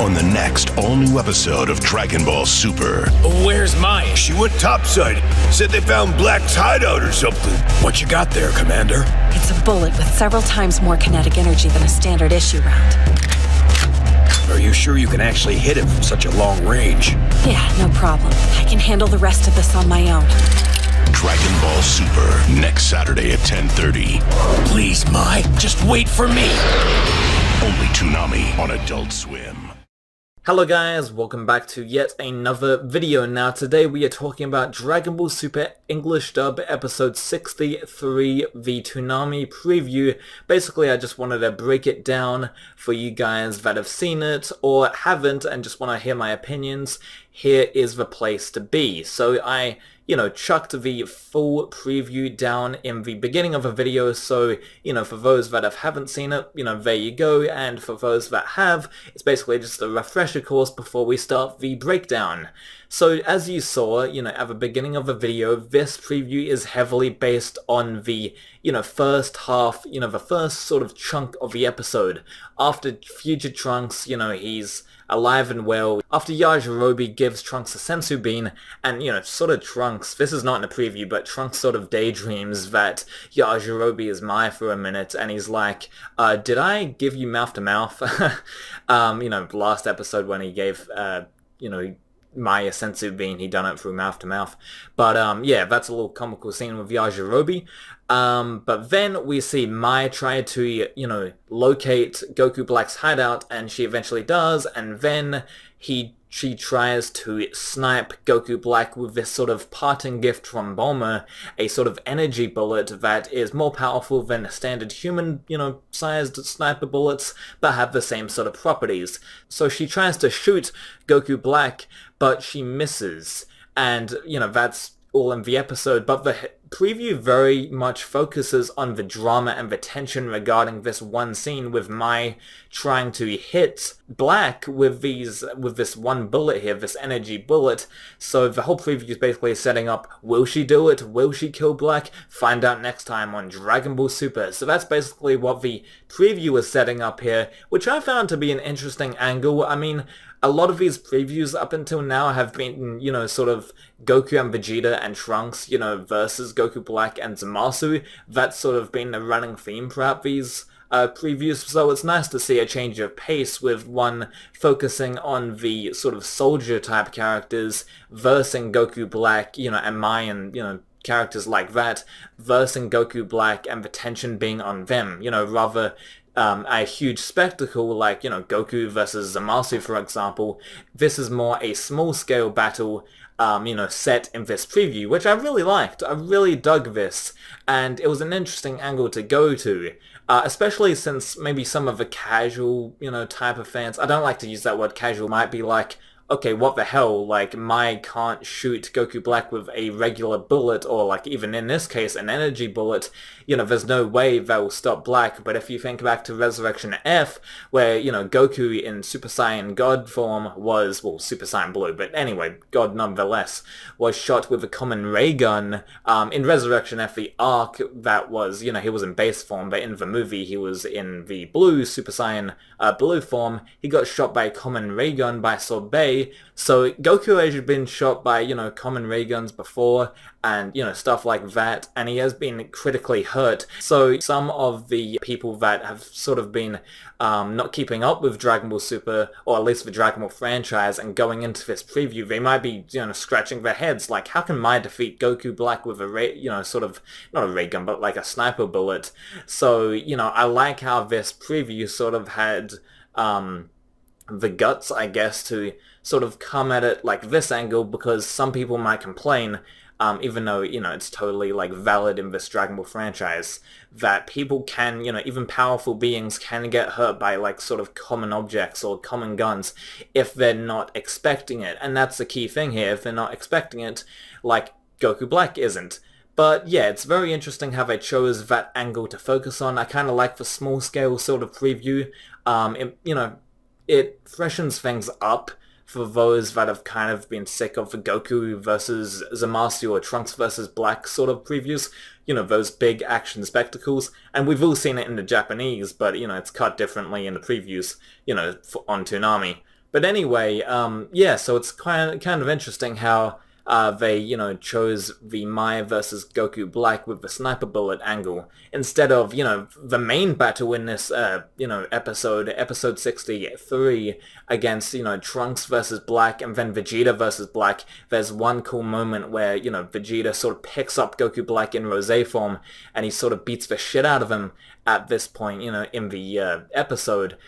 on the next all-new episode of Dragon Ball Super. Where's Maya? She went topside. Said they found Black's hideout or something. What you got there, Commander? It's a bullet with several times more kinetic energy than a standard issue round. Are you sure you can actually hit it from such a long range? Yeah, no problem. I can handle the rest of this on my own. Dragon Ball Super, next Saturday at 10:30. Please, Mai, just wait for me! Only Toonami on Adult Swim. Hello guys, welcome back to yet another video. Now today we are talking about Dragon Ball Super English Dub episode 63, the Toonami preview. Basically I just wanted to break it down for you guys that have seen it or haven't and just want to hear my opinions. Here is the place to be. So I chucked the full preview down in the beginning of a video, so, for those that haven't seen it, there you go, and for those that have, it's basically just a refresher course before we start the breakdown. So, as you saw, at the beginning of the video, this preview is heavily based on the, first half, the first sort of chunk of the episode. After Future Trunks, he's alive and well, after Yajirobe gives Trunks a senzu bean, and, sort of Trunks, this is not in the preview, but Trunks sort of daydreams that Yajirobe is Mai for a minute, and he's like, did I give you mouth to mouth? Last episode when he gave, Mai a senzu bean, he done it through mouth to mouth. But, yeah, that's a little comical scene with Yajirobe. But then we see Mai try to, locate Goku Black's hideout, and she eventually does, and then she tries to snipe Goku Black with this sort of parting gift from Bulma, a sort of energy bullet that is more powerful than standard human, sized sniper bullets, but have the same sort of properties. So she tries to shoot Goku Black, but she misses, and, that's all in the episode, but the preview very much focuses on the drama and the tension regarding this one scene with Mai trying to hit Black with this one bullet here, this energy bullet. So the whole preview is basically setting up, will she do it? Will she kill Black? Find out next time on Dragon Ball Super. So that's basically what the preview is setting up here, which I found to be an interesting angle. I mean, a lot of these previews up until now have been, sort of Goku and Vegeta and Trunks, versus Goku Black and Zamasu. That's sort of been the running theme throughout these previews, so it's nice to see a change of pace with one focusing on the sort of soldier type characters versing Goku Black, and Mai and, characters like that, versing Goku Black and the tension being on them, rather a huge spectacle like, Goku versus Zamasu, for example. This is more a small-scale battle, set in this preview, which I really liked. I really dug this, and it was an interesting angle to go to, especially since maybe some of the casual, type of fans, I don't like to use that word casual, might be like, okay, what the hell, like, Mai can't shoot Goku Black with a regular bullet, or like, even in this case, an energy bullet, there's no way that will stop Black. But if you think back to Resurrection F, where, Goku in Super Saiyan God form was, well, Super Saiyan Blue, but anyway, God nonetheless, was shot with a common ray gun, in Resurrection F, the arc, that was, he was in base form, but in the movie, he was in the blue Super Saiyan, Blue form, he got shot by a common ray gun by Sorbet. So Goku has been shot by, common ray guns before, and, stuff like that, and he has been critically hurt. So some of the people that have sort of been not keeping up with Dragon Ball Super, or at least the Dragon Ball franchise, and going into this preview, they might be, scratching their heads, like, how can Mai defeat Goku Black with a ray, sort of, not a ray gun, but like a sniper bullet? So, I like how this preview sort of had, the guts, I guess, to sort of come at it like this angle, because some people might complain, even though, it's totally, like, valid in this Dragon Ball franchise, that people can, even powerful beings can get hurt by, like, sort of common objects or common guns if they're not expecting it. And that's the key thing here, if they're not expecting it, like Goku Black isn't. But yeah, it's very interesting how they chose that angle to focus on. I kind of like the small-scale sort of preview. It freshens things up for those that have kind of been sick of the Goku versus Zamasu or Trunks versus Black sort of previews, those big action spectacles. And we've all seen it in the Japanese, but, it's cut differently in the previews, on Toonami. But anyway, yeah, so it's kind of interesting how they, chose the Mai versus Goku Black with the sniper bullet angle instead of, the main battle in this, episode 63 against, Trunks versus Black and then Vegeta versus Black. There's one cool moment where, Vegeta sort of picks up Goku Black in Rose form and he sort of beats the shit out of him at this point, in the episode.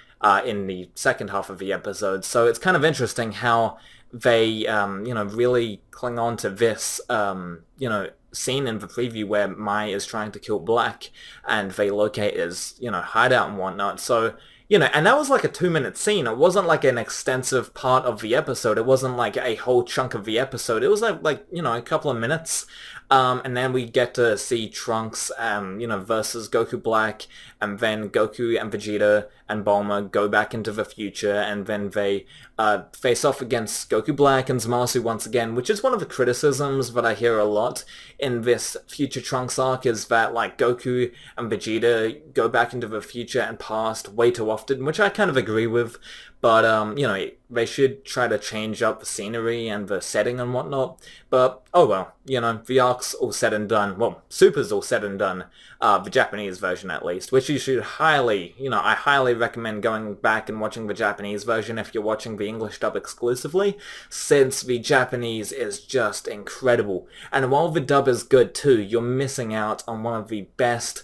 In the second half of the episode. So it's kind of interesting how they, really cling on to this, scene in the preview where Mai is trying to kill Black and they locate his, hideout and whatnot. So, and that was like a 2-minute scene. It wasn't like an extensive part of the episode. It wasn't like a whole chunk of the episode. It was like a couple of minutes. And then we get to see Trunks, versus Goku Black, and then Goku and Vegeta and Bulma go back into the future, and then they face off against Goku Black and Zamasu once again, which is one of the criticisms that I hear a lot in this future Trunks arc, is that, like, Goku and Vegeta go back into the future and past way too often, which I kind of agree with. But, they should try to change up the scenery and the setting and whatnot. But, oh well, the arc's all said and done. Well, Super's all said and done. The Japanese version at least, which you should highly, I highly recommend going back and watching the Japanese version if you're watching the English dub exclusively, since the Japanese is just incredible. And while the dub is good too, you're missing out on one of the best,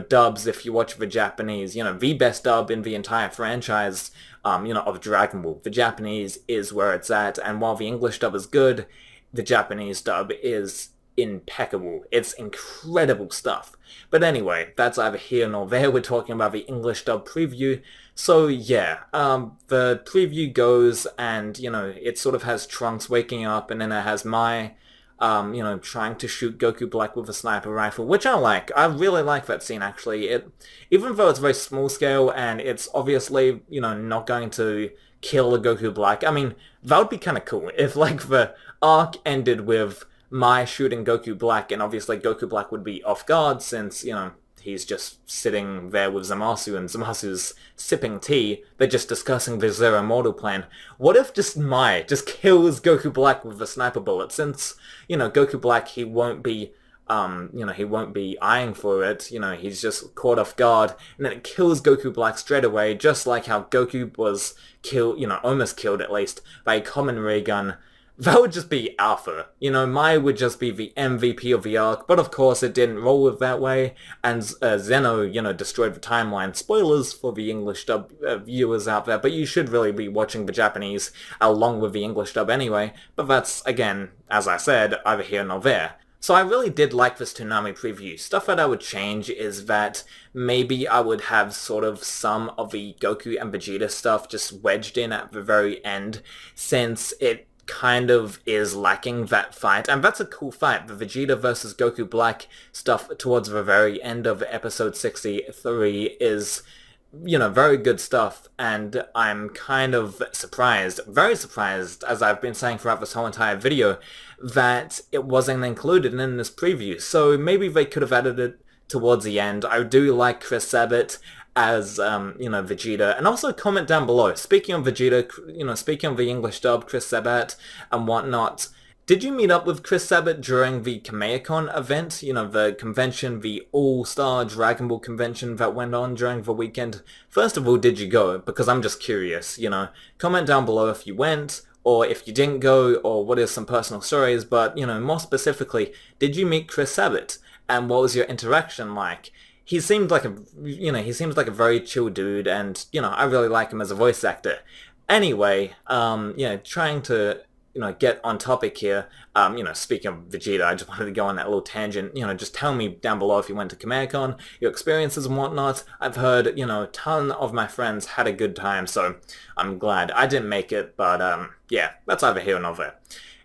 dubs if you watch the Japanese, the best dub in the entire franchise, of Dragon Ball. The Japanese is where it's at, and while the English dub is good, the Japanese dub is impeccable. It's incredible stuff. But anyway, that's either here nor there. We're talking about the English dub preview. So yeah, the preview goes and, it sort of has Trunks waking up, and then it has Mai, trying to shoot Goku Black with a sniper rifle, which I like. I really like that scene, actually. Even though it's very small scale and it's obviously, not going to kill a Goku Black, I mean, that would be kind of cool if, like, the arc ended with Mai shooting Goku Black, and obviously Goku Black would be off guard since, he's just sitting there with Zamasu, and Zamasu's sipping tea. They're just discussing the Zero Mortal plan. What if just Mai just kills Goku Black with a sniper bullet? Since, Goku Black, he won't be, he won't be eyeing for it. He's just caught off guard, and then it kills Goku Black straight away, just like how Goku was killed, almost killed at least, by a common ray gun. That would just be alpha. Mai would just be the MVP of the arc, but of course it didn't roll with that way, and Zeno, destroyed the timeline. Spoilers for the English dub viewers out there, but you should really be watching the Japanese along with the English dub anyway, but that's, again, as I said, either here nor there. So I really did like this Toonami preview. Stuff that I would change is that maybe I would have sort of some of the Goku and Vegeta stuff just wedged in at the very end, since it kind of is lacking that fight, and that's a cool fight. The Vegeta versus Goku Black stuff towards the very end of episode 63 is, very good stuff, and I'm kind of surprised, very surprised, as I've been saying throughout this whole entire video, that it wasn't included in this preview. So maybe they could have added it towards the end. I do like Chris Sabat as, Vegeta. And also comment down below. Speaking of Vegeta, speaking of the English dub, Chris Sabat and whatnot, did you meet up with Chris Sabat during the Kamehacon event? The convention, the All-Star Dragon Ball convention that went on during the weekend? First of all, did you go? Because I'm just curious, Comment down below if you went, or if you didn't go, or what is some personal stories, but, more specifically, did you meet Chris Sabat? And what was your interaction like? He seemed like he seems like a very chill dude, and, I really like him as a voice actor. Anyway, trying to, get on topic here, speaking of Vegeta, I just wanted to go on that little tangent, just tell me down below if you went to Kamehacon, your experiences and whatnot. I've heard, a ton of my friends had a good time, so I'm glad. I didn't make it, but, yeah, that's either here or there.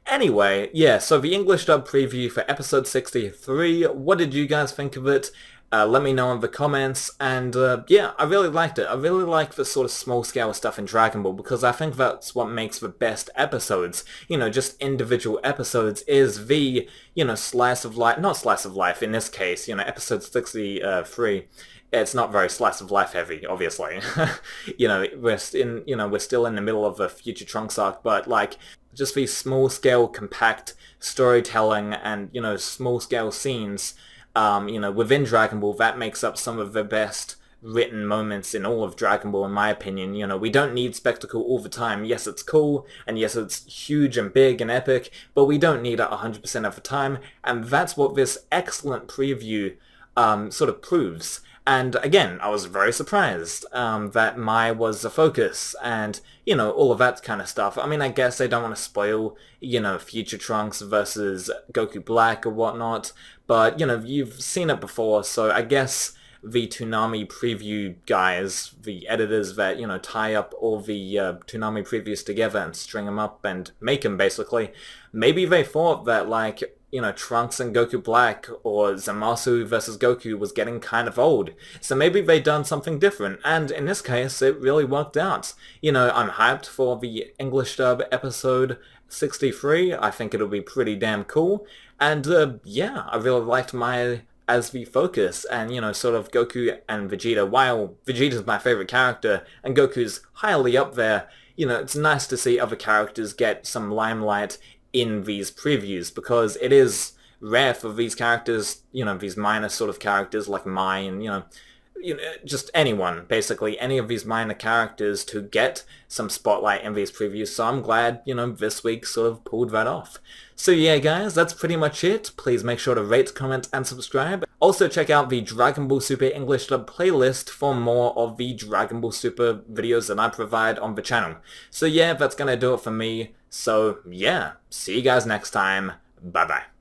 Anyway, yeah, so the English dub preview for episode 63, what did you guys think of it? Let me know in the comments, and yeah, I really liked it. I really like the sort of small-scale stuff in Dragon Ball, because I think that's what makes the best episodes. Just individual episodes is the, slice of life, not slice of life in this case, episode 63 it's not very slice of life heavy, obviously. We're still in the middle of a future Trunks arc, but like just these small scale compact storytelling and small scale scenes within Dragon Ball, that makes up some of the best written moments in all of Dragon Ball, in my opinion. We don't need spectacle all the time. Yes, it's cool, and yes, it's huge and big and epic, but we don't need it 100% of the time, and that's what this excellent preview sort of proves. And again, I was very surprised that Mai was the focus, and, all of that kind of stuff. I mean, I guess I don't want to spoil, future Trunks versus Goku Black or whatnot, but, you've seen it before, so I guess the Toonami preview guys, the editors that, tie up all the Toonami previews together and string them up and make them, basically, maybe they thought that, like, Trunks and Goku Black or Zamasu versus Goku was getting kind of old. So maybe they done something different, and in this case, it really worked out. I'm hyped for the English dub episode 63. I think it'll be pretty damn cool. And yeah, I really liked Mai as the focus, and sort of Goku and Vegeta. While Vegeta's my favorite character and Goku's highly up there, it's nice to see other characters get some limelight in these previews, because it is rare for these characters, these minor sort of characters like Mai and, just anyone, basically, any of these minor characters to get some spotlight in these previews, so I'm glad, this week sort of pulled that off. So yeah, guys, that's pretty much it. Please make sure to rate, comment, and subscribe. Also check out the Dragon Ball Super English Dub playlist for more of the Dragon Ball Super videos that I provide on the channel. So yeah, that's gonna do it for me. So yeah, see you guys next time. Bye bye.